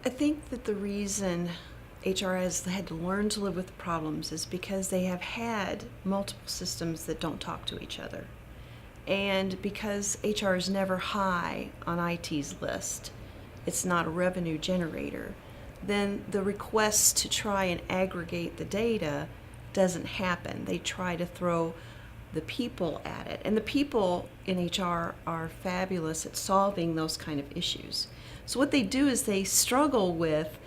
I think that the reason HR has had to learn to live with the problems is because they have had multiple systems that don't talk to each other. And because HR is never high on IT's list, it's not a revenue generator, then the request to try and aggregate the data doesn't happen. They try to throw the people at it. And the people in HR are fabulous at solving those kind of issues. So what they do is they struggle with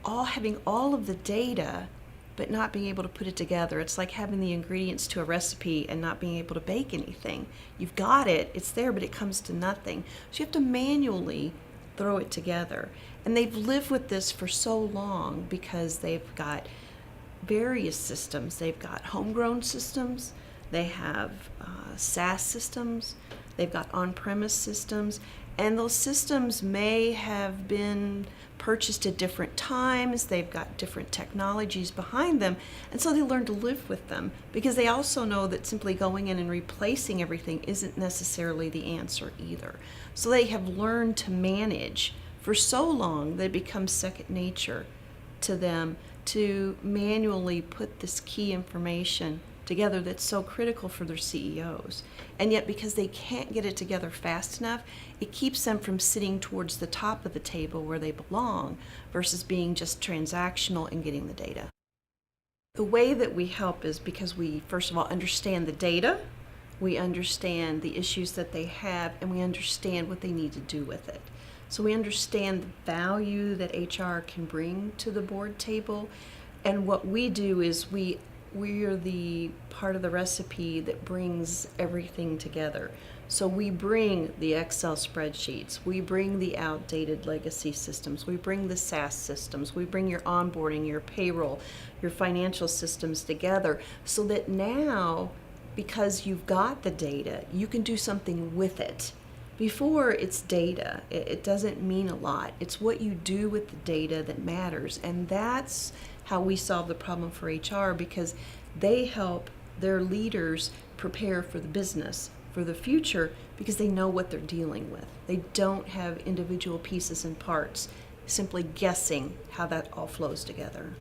having all of the data but not being able to put it together. It's like having the ingredients to a recipe and not being able to bake anything. You've got it, it's there, but it comes to nothing. So you have to manually throw it together. And they've lived with this for so long because they've got various systems. They've got homegrown systems, they have SaaS systems, they've got on-premise systems, and those systems may have been purchased at different times. They've got different technologies behind them, and so they learn to live with them because they also know that simply going in and replacing everything isn't necessarily the answer either. So they have learned to manage for so long that it becomes second nature to them to manually put this key information together that's so critical for their CEOs. And yet because they can't get it together fast enough, it keeps them from sitting towards the top of the table where they belong versus being just transactional and getting the data. The way that we help is because we, first of all, understand the data, we understand the issues that they have, and we understand what they need to do with it. So we understand the value that HR can bring to the board table, and what we do is we are the part of the recipe that brings everything together. So we bring the Excel spreadsheets, we bring the outdated legacy systems, we bring the SaaS systems, we bring your onboarding, your payroll, your financial systems together so that now, because you've got the data, you can do something with it. Before, it's data. It doesn't mean a lot. It's what you do with the data that matters. And that's how we solve the problem for HR, because they help their leaders prepare for the business, for the future, because they know what they're dealing with. They don't have individual pieces and parts simply guessing how that all flows together.